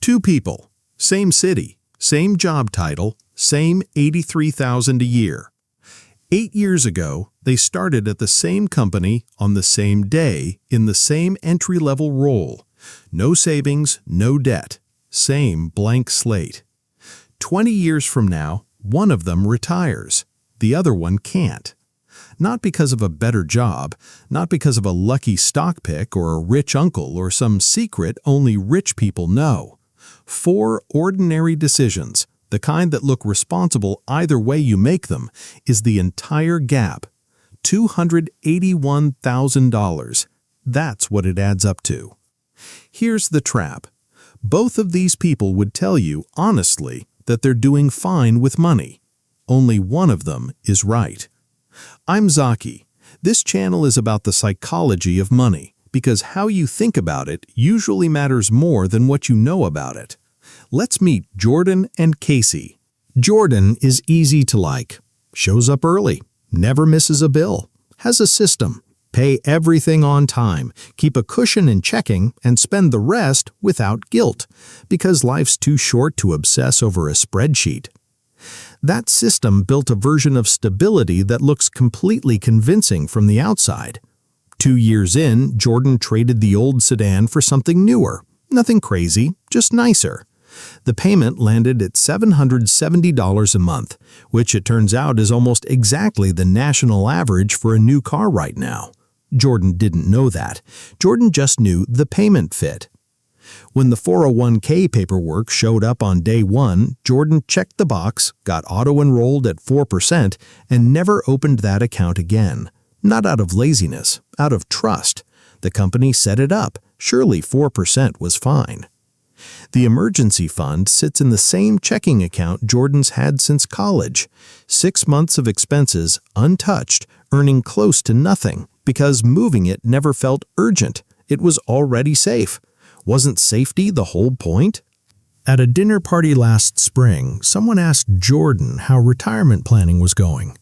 Two people, same city, same job title, same $83,000 a year. 8 years ago, they started at the same company on the same day in the same entry-level role. No savings, no debt. Same blank slate. 20 years from now, one of them retires. The other one can't. Not because of a better job, not because of a lucky stock pick or a rich uncle or some secret only rich people know. 4 ordinary decisions, the kind that look responsible either way you make them, is the entire gap. $281,000. That's what it adds up to. Here's the trap. Both of these people would tell you, honestly, that they're doing fine with money. Only one of them is right. I'm Zaki. This channel is about the psychology of money, because how you think about it usually matters more than what you know about it. Let's meet Jordan and Casey. Jordan is easy to like. Shows up early, never misses a bill, has a system, pay everything on time, keep a cushion in checking, and spend the rest without guilt, because life's too short to obsess over a spreadsheet. That system built a version of stability that looks completely convincing from the outside. 2 years in, Jordan traded the old sedan for something newer. Nothing crazy, just nicer. The payment landed at $770 a month, which it turns out is almost exactly the national average for a new car right now. Jordan didn't know that. Jordan just knew the payment fit. When the 401k paperwork showed up on day 1, Jordan checked the box, got auto-enrolled at 4%, and never opened that account again. Not out of laziness, out of trust. The company set it up. Surely 4% was fine. The emergency fund sits in the same checking account Jordan's had since college. 6 months of expenses, untouched, earning close to nothing, because moving it never felt urgent. It was already safe. Wasn't safety the whole point? At a dinner party last spring, someone asked Jordan how retirement planning was going.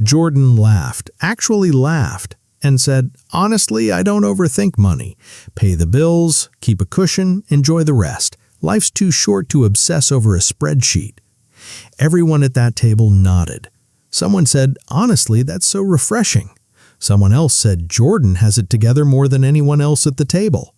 Jordan laughed, actually laughed, and said, "Honestly, I don't overthink money. Pay the bills, keep a cushion, enjoy the rest. Life's too short to obsess over a spreadsheet." Everyone at that table nodded. Someone said, "Honestly, that's so refreshing." Someone else said Jordan has it together more than anyone else at the table.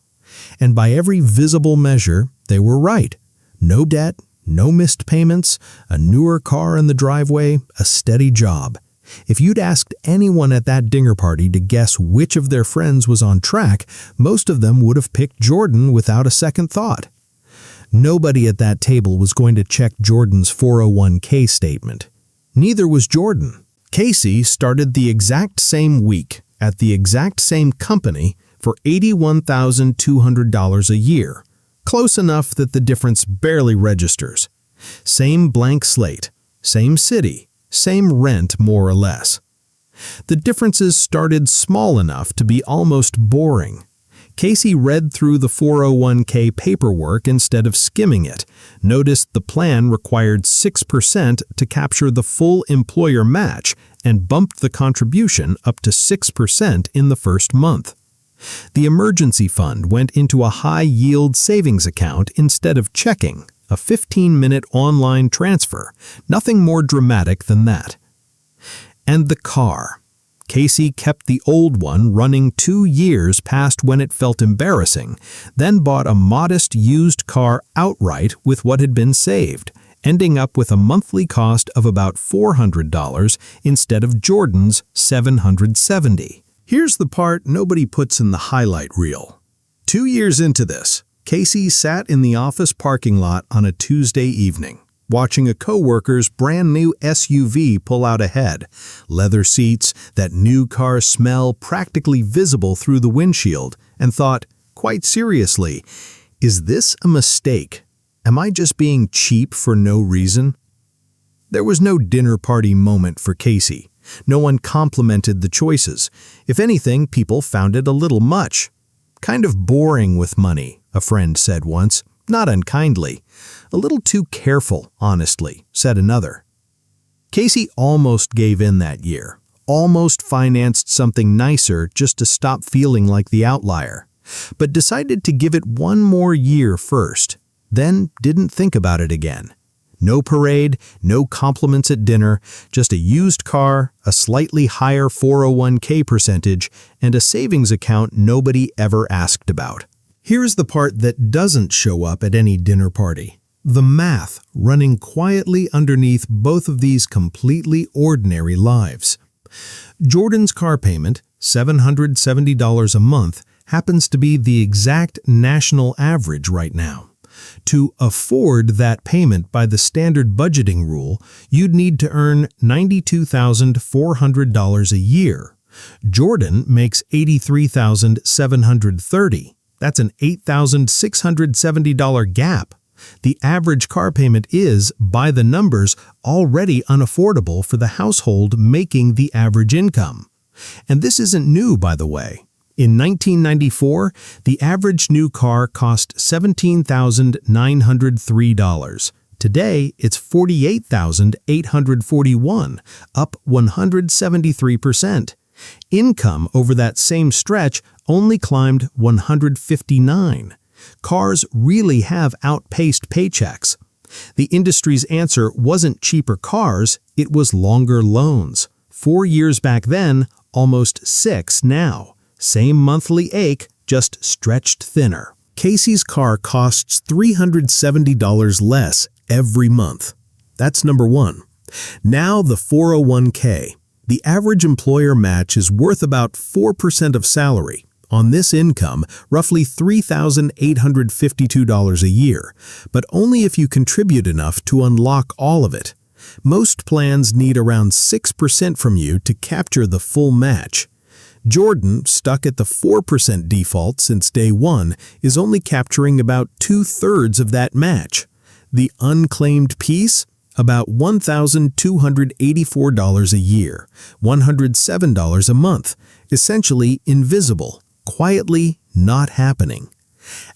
And by every visible measure, they were right. No debt, no missed payments, a newer car in the driveway, a steady job. If you'd asked anyone at that dinner party to guess which of their friends was on track, most of them would have picked Jordan without a second thought. Nobody at that table was going to check Jordan's 401k statement. Neither was Jordan. Casey started the exact same week at the exact same company for $81,200 a year, close enough that the difference barely registers. Same blank slate, same city, same rent more or less. The differences started small enough to be almost boring. Casey read through the 401k paperwork instead of skimming it, noticed the plan required 6% to capture the full employer match, and bumped the contribution up to 6% in the first month. The emergency fund went into a high-yield savings account instead of checking, a 15-minute online transfer, nothing more dramatic than that. And the car. Casey kept the old one running 2 years past when it felt embarrassing, then bought a modest used car outright with what had been saved, ending up with a monthly cost of about $400 instead of Jordan's $770. Here's the part nobody puts in the highlight reel. 2 years into this, Casey sat in the office parking lot on a Tuesday evening, watching a coworker's brand new SUV pull out ahead. Leather seats, that new car smell practically visible through the windshield, and thought, quite seriously, is this a mistake? Am I just being cheap for no reason? There was no dinner party moment for Casey. No one complimented the choices. If anything, people found it a little much. "Kind of boring with money," a friend said once, not unkindly. "A little too careful, honestly," said another. Casey almost gave in that year, almost financed something nicer just to stop feeling like the outlier, but decided to give it one more year first. then didn't think about it again. No parade, no compliments at dinner, just a used car, a slightly higher 401k percentage, and a savings account nobody ever asked about. Here's the part that doesn't show up at any dinner party. The math running quietly underneath both of these completely ordinary lives. Jordan's car payment, $770 a month, happens to be the exact national average right now. To afford that payment by the standard budgeting rule, you'd need to earn $92,400 a year. Jordan makes $83,730. That's an $8,670 gap. The average car payment is, by the numbers, already unaffordable for the household making the average income. And this isn't new, by the way. In 1994, the average new car cost $17,903. Today, it's $48,841, up 173%. Income over that same stretch only climbed 159. Cars really have outpaced paychecks. The industry's answer wasn't cheaper cars, it was longer loans. 4 years back then, almost 6 now. Same monthly ache, just stretched thinner. Casey's car costs $370 less every month. That's number one. Now the 401k. The average employer match is worth about 4% of salary. On this income, roughly $3,852 a year, but only if you contribute enough to unlock all of it. Most plans need around 6% from you to capture the full match. Jordan, stuck at the 4% default since day one, is only capturing about 2/3 of that match. The unclaimed piece? About $1,284 a year, $107 a month, essentially invisible, quietly not happening.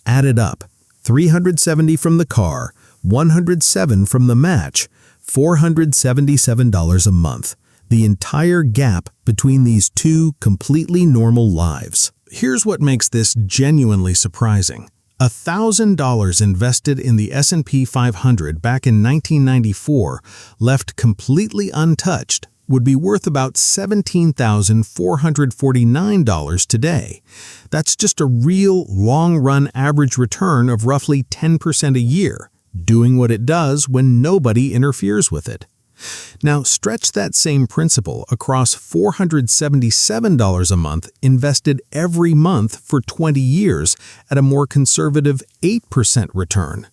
Added up, $370 from the car, $107 from the match, $477 a month. The entire gap between these two completely normal lives. Here's what makes this genuinely surprising. $1,000 invested in the S&P 500 back in 1994, left completely untouched, would be worth about $17,449 today. That's just a real long-run average return of roughly 10% a year, doing what it does when nobody interferes with it. Now, stretch that same principle across $477 a month invested every month for 20 years at a more conservative 8% return.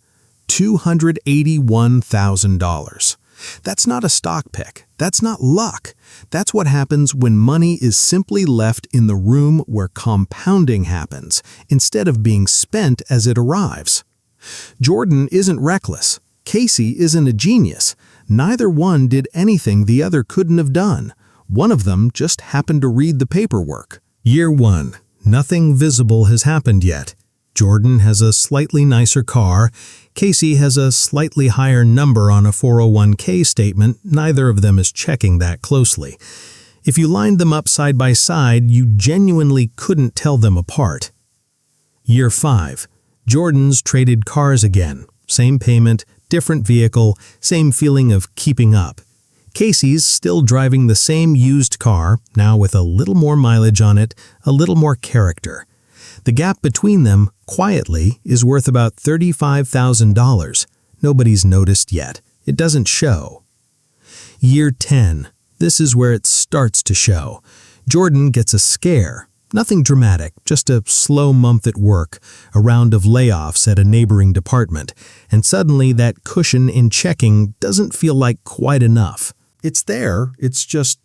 $281,000. That's not a stock pick. That's not luck. That's what happens when money is simply left in the room where compounding happens, instead of being spent as it arrives. Jordan isn't reckless. Casey isn't a genius. Neither one did anything the other couldn't have done. One of them just happened to read the paperwork. Year 1. Nothing visible has happened yet. Jordan has a slightly nicer car. Casey has a slightly higher number on a 401k statement. Neither of them is checking that closely. If you lined them up side by side, you genuinely couldn't tell them apart. Year 5. Jordan's traded cars again. Same payment, different vehicle, same feeling of keeping up. Casey's still driving the same used car, now with a little more mileage on it, a little more character. The gap between them, quietly, is worth about $35,000. Nobody's noticed yet. It doesn't show. Year 10. This is where it starts to show. Jordan gets a scare. Nothing dramatic, just a slow month at work, a round of layoffs at a neighboring department, and suddenly that cushion in checking doesn't feel like quite enough. It's there, it's just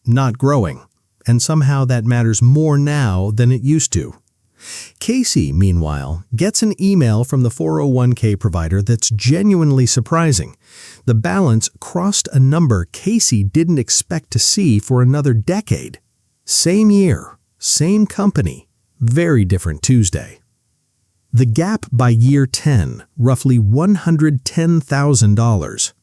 not growing, and somehow that matters more now than it used to. Casey, meanwhile, gets an email from the 401k provider that's genuinely surprising. The balance crossed a number Casey didn't expect to see for another decade. Same year. Same company, very different Tuesday. The gap by year 10, roughly $110,000.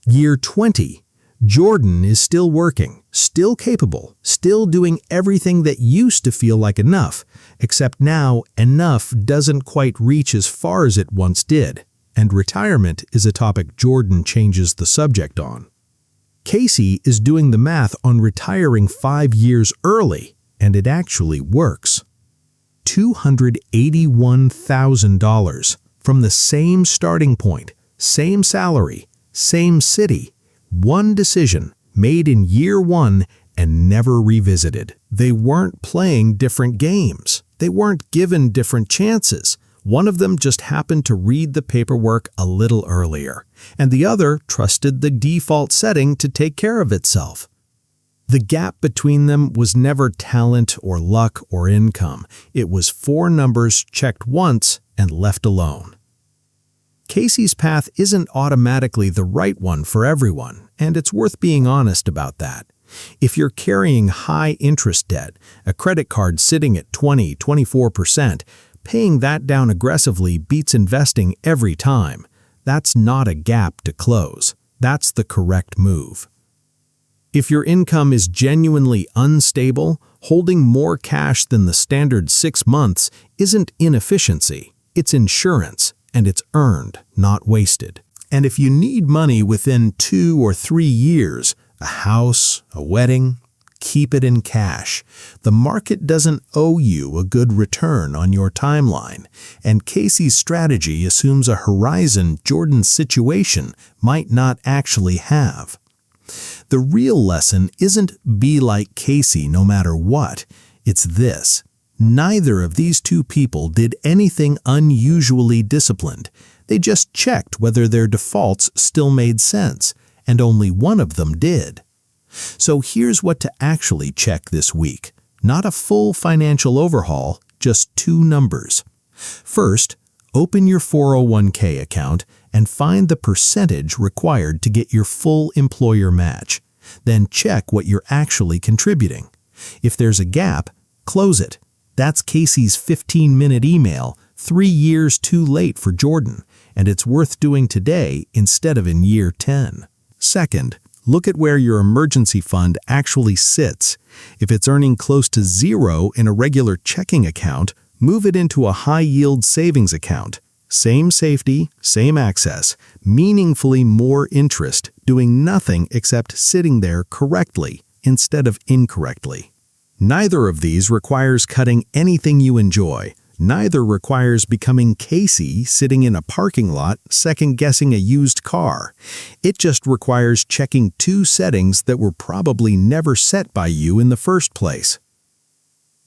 Year 20, Jordan is still working, still capable, still doing everything that used to feel like enough, except now enough doesn't quite reach as far as it once did. and retirement is a topic Jordan changes the subject on. Casey is doing the math on retiring 5 years early, and it actually works. $281,000 from the same starting point, same salary, same city, one decision made in year 1 and never revisited. They weren't playing different games. They weren't given different chances. One of them just happened to read the paperwork a little earlier, and the other trusted the default setting to take care of itself. The gap between them was never talent or luck or income. It was 4 numbers checked once and left alone. Casey's path isn't automatically the right one for everyone, and it's worth being honest about that. If you're carrying high interest debt, a credit card sitting at 24%, paying that down aggressively beats investing every time. That's not a gap to close. That's the correct move. If your income is genuinely unstable, holding more cash than the standard 6 months isn't inefficiency. It's insurance, and it's earned, not wasted. And if you need money within 2 or 3 years, a house, a wedding, keep it in cash. The market doesn't owe you a good return on your timeline, and Casey's strategy assumes a horizon Jordan's situation might not actually have. The real lesson isn't be like Casey no matter what. It's this: neither of these two people did anything unusually disciplined. They just checked whether their defaults still made sense, and only one of them did. So here's what to actually check this week. Not a full financial overhaul, just 2 numbers. First, open your 401k account and find the percentage required to get your full employer match. Then check what you're actually contributing. If there's a gap, close it. That's Casey's 15-minute email, 3 years too late for Jordan, and it's worth doing today instead of in year 10. Second, look at where your emergency fund actually sits. If it's earning close to 0 in a regular checking account, move it into a high-yield savings account. Same safety, same access, meaningfully more interest, doing nothing except sitting there correctly instead of incorrectly. Neither of these requires cutting anything you enjoy. Neither requires becoming Casey sitting in a parking lot second-guessing a used car. It just requires checking 2 settings that were probably never set by you in the first place.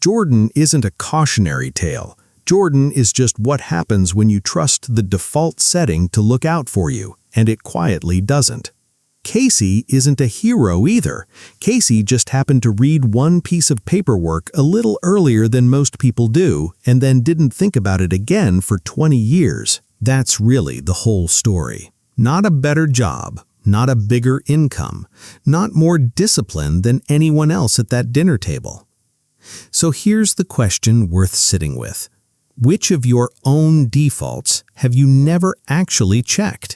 Jordan isn't a cautionary tale. Jordan is just what happens when you trust the default setting to look out for you, and it quietly doesn't. Casey isn't a hero either. Casey just happened to read one piece of paperwork a little earlier than most people do, and then didn't think about it again for 20 years. That's really the whole story. Not a better job, not a bigger income, not more discipline than anyone else at that dinner table. So here's the question worth sitting with. Which of your own defaults have you never actually checked?